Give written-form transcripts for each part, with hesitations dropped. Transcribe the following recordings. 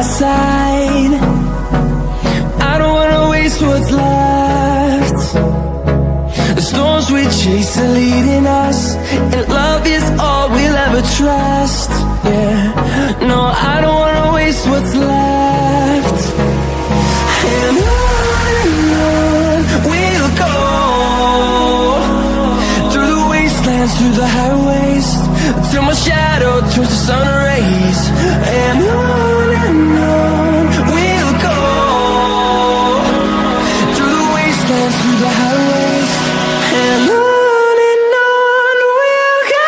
our side. I don't wanna waste what's left. The storms we chase are leading us, and love is all we'll ever trust. Yeah, no, I don't wanna waste what's left. And on we'll go, through the wastelands, through the highways, till my shadow turns to sun rays. And on we'll go, through the wastelands, through the highways, and on we'll go.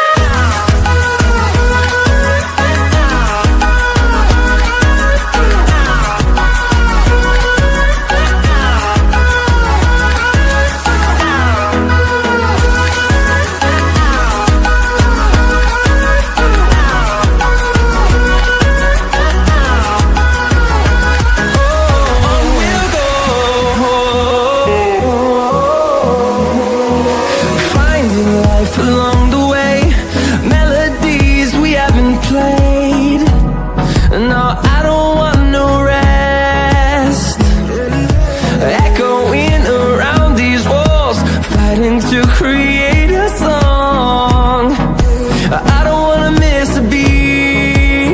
Along the way, melodies we haven't played. No, I don't want no rest. Echoing around these walls, fighting to create a song. I don't wanna miss a beat.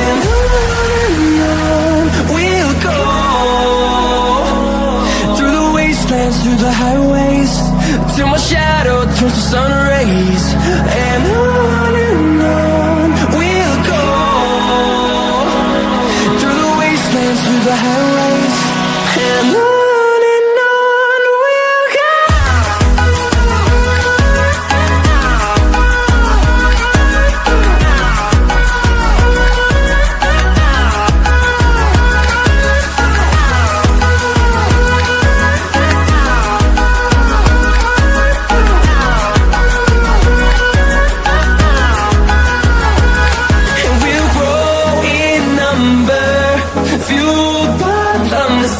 And on we'll go, through the wastelands, through the highways, till my shadow turns to sun rays. And on we'll go, through the wastelands, through the highways, and on we'll go.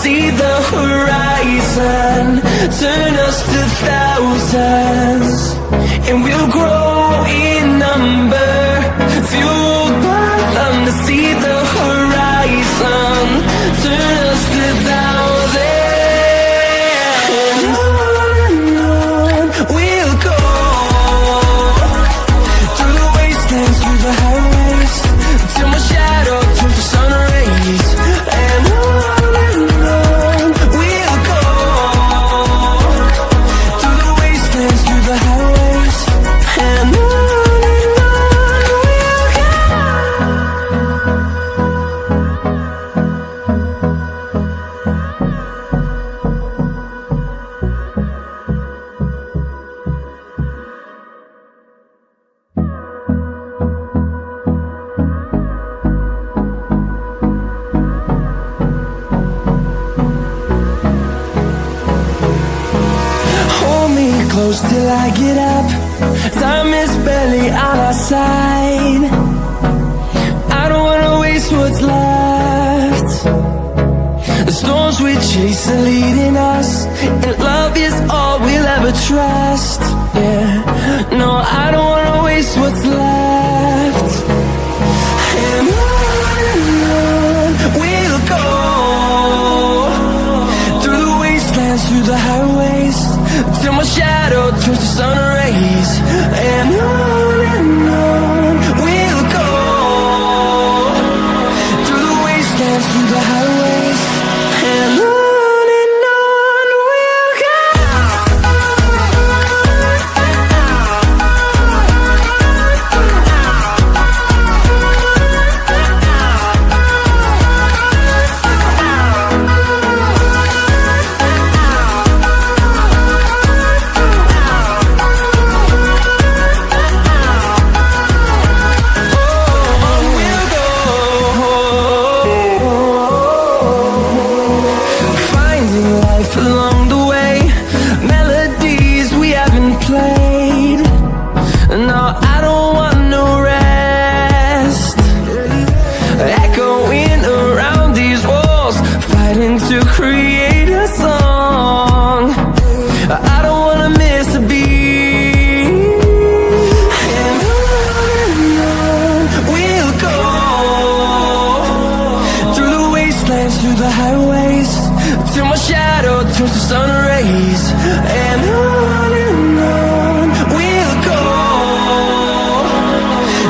See the horizon, turn us to thousands, and we'll grow in number, fueled by them to see the horizon, turn us to thousands, and on we'll go, through the wastelands, through the highways, till my shadow turns to sun rays. And on we'll go, through the wastelands, through the highways, and on we'll go. Hold me close till I get up. Time is barely on our side. I don't wanna waste what's left. The storms we chase are leading us, and love is all we'll ever trust. Yeah, no, I don't wanna waste what's left. And on we'll go, through the wastelands, through the highways, till my shadow turns to sun rays. And on we'll go, through the wastelands, through the highways, and on we'll go. turns to sun rays, and on we'll go,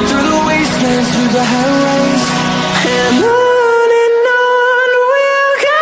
through the wastelands, through the highways, and on we'll go.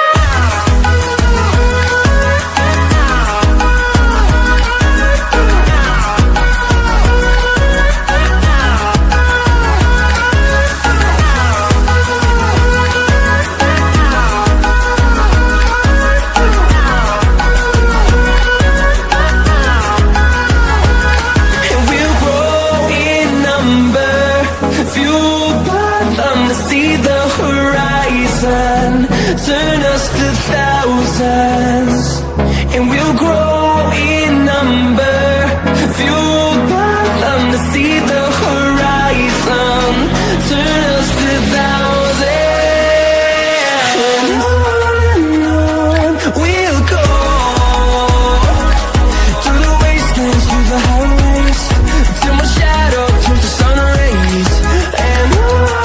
Turn us to thousands, and we'll grow in number, fueled by them to see the horizon. Turn us to thousands, and on we'll go, through the wastelands, through the highways, till my shadow turns to sun rays, and on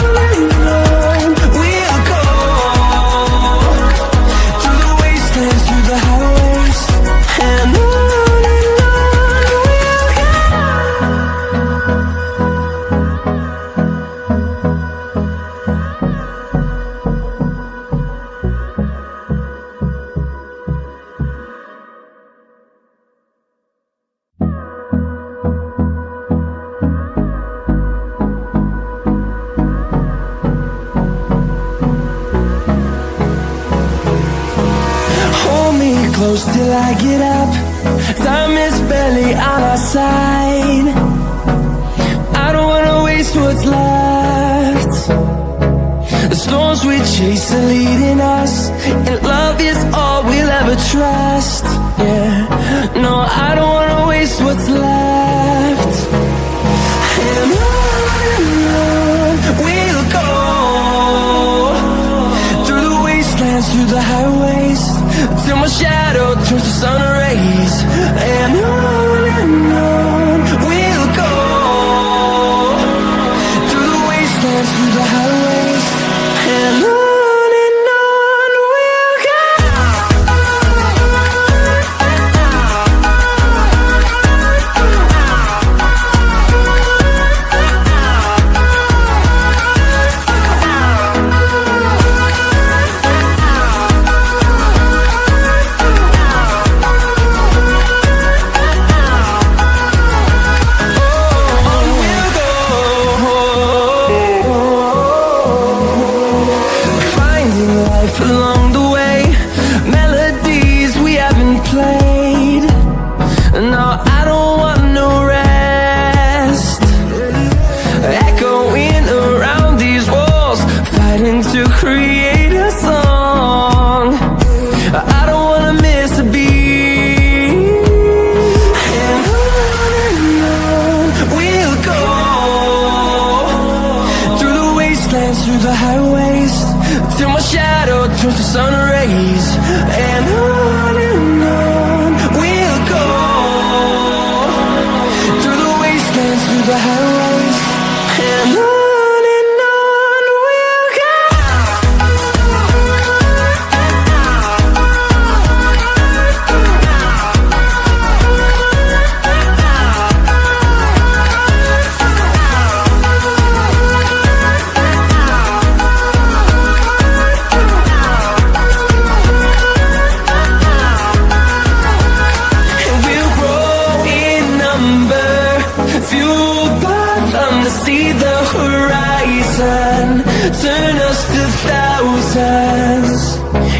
we'll go, through the highways, and on we'll go. Hold me close till I get up. Time is barely on our side. I don't wanna waste what's left. The storms we chase are leading us, and love is all we'll ever trust. Yeah, no, I don't wanna waste what's left. And on we'll go, through the wastelands, through the highways, till my shadow turns to sun rays, and on we'll go, through the wastelands, through the highways, and on we'll go. Along the way, melodies we haven't played. No, I don't want no rest. Echoing around these walls, fighting to create a song. I don't wanna miss a beat. And on we'll go, through the wastelands, through the highways, till my shadow turns to sun rays, and on we'll go, through the wastelands, through the highways, and on we'll go. See the horizon, turn us to thousands,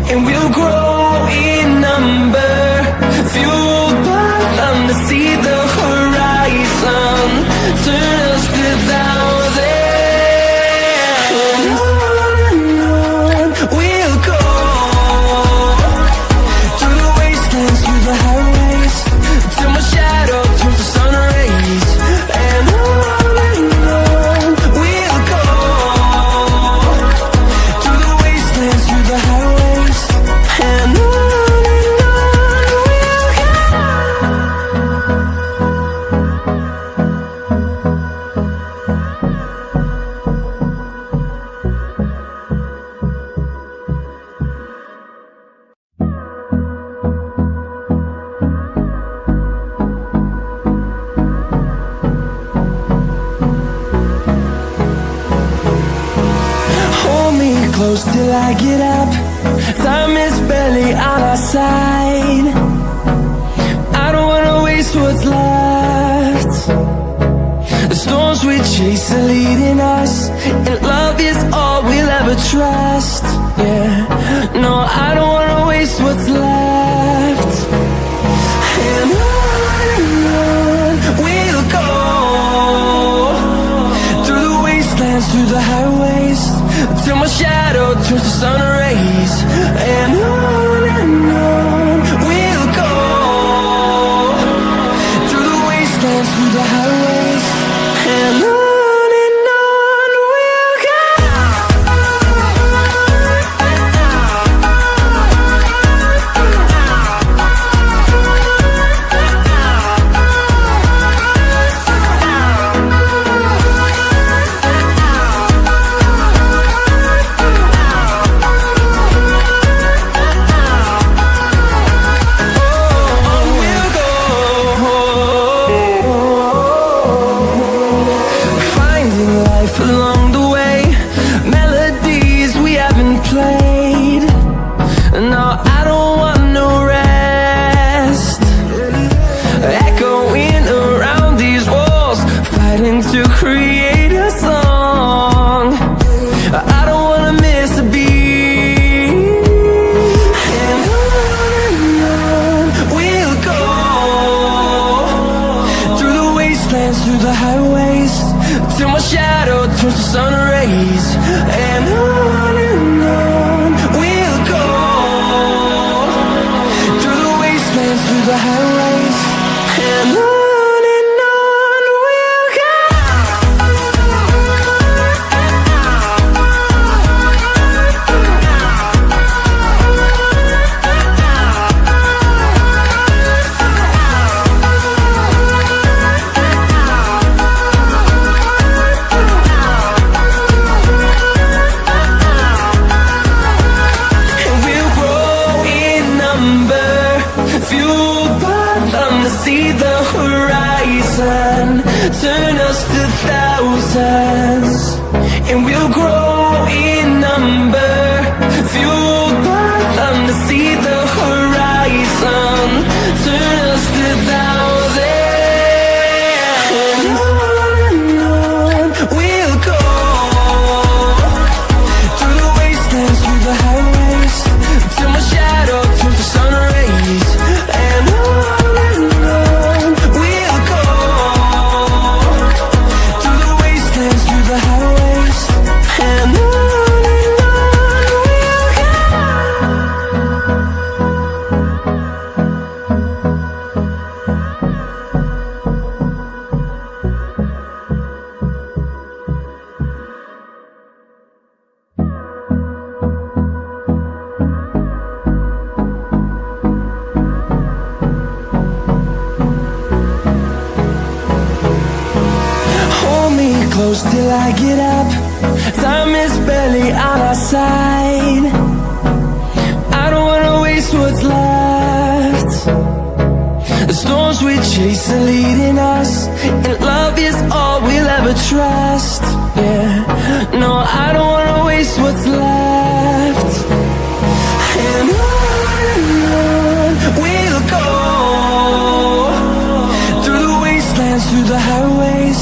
and we'll grow in number, fueled by them to see the horizon, turn us to thousands, and on we'll go, through the wastelands, through the highways, till my shadow turns to sun rays, and on we'll go, through the wastelands, through the highways, and close till I get up. Time is barely on our side. I don't wanna waste what's left. The storms we chase are leading us, and love is all we'll ever trust. Yeah, no, I don't wanna waste what's left. And on we'll go, through the wastelands, through the highways, till my shadow turns to sun rays. And on we'll go, through the wastelands, through the highways, and on we'll go. Along the way, melodies we haven't played. No, I don't want no rest. Echoing around these walls, fighting to create a song. I don't wanna miss a beat. And on we'll go, through the wastelands, through the highways, till my shadow turns to sun rays. And on we'll go, through the wastelands, through the highways, and on we'll go. See the horizon, turn us to thousands, and we'll grow in number. Fueled by them to see the horizon, turn us to thousands. And on we'll go, through the wastelands, through the highways, till my shadow turns to sun rays. And close till I get up. Time is barely on our side. I don't wanna waste what's left. The storms we chase are leading us, and love is all we'll ever trust. Yeah, no, I don't wanna waste what's left. And on we'll go, through the wastelands, through the highways,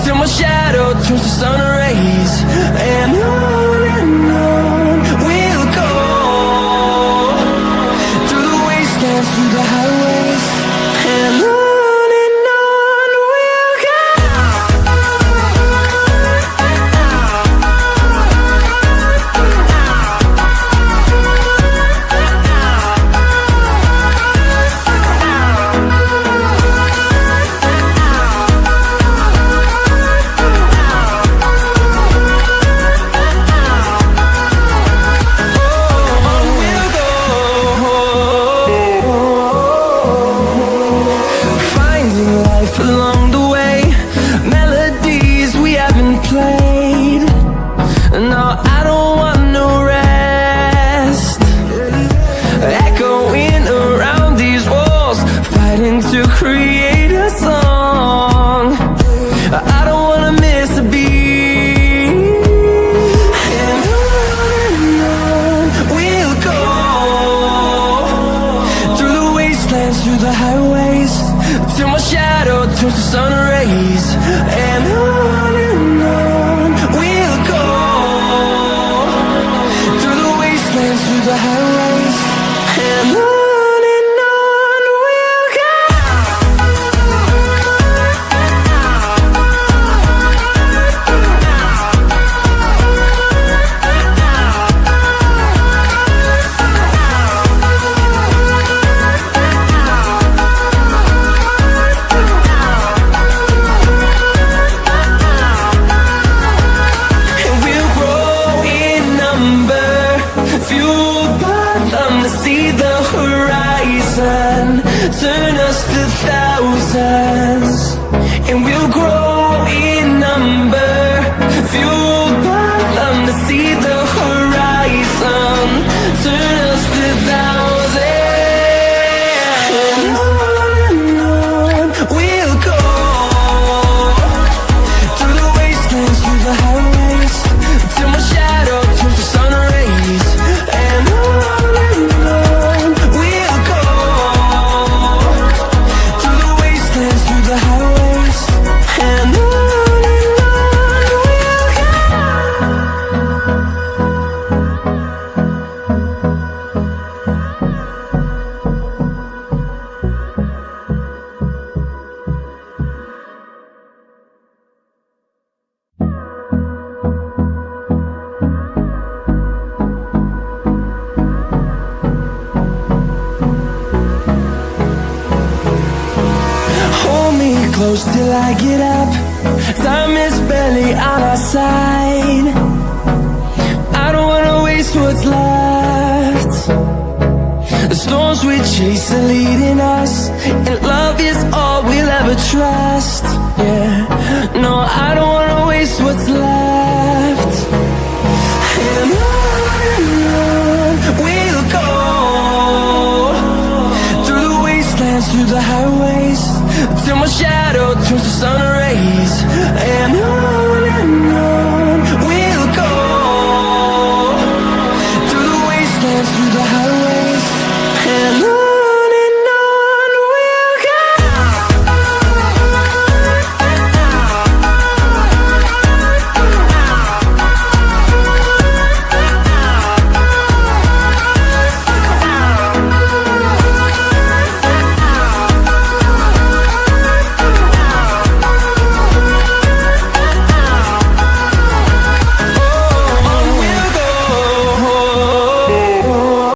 till my shadow turns to sun rays. And on we'll go, through the wastelands, through the highways, and on we'll go. I don't wanna miss a beat. And fueled by them to see the horizon, turn us to thousands, and we'll grow in number. Fueled by them to see the horizon, turn us to thousands, and on we'll go, through the wastelands, through the highways, till my shadow turns to sun rays. And on we'll go, through the wastelands, through the highways, and on we'll go. Hold me close till I get up. Time is barely on our side. I don't wanna waste what's left. The storms we chase are leading us, and love is all we'll ever trust. Yeah, no, I don't wanna waste what's left. And on we'll go, through the wastelands, through the highways, till my shadow turns to sun rays. And on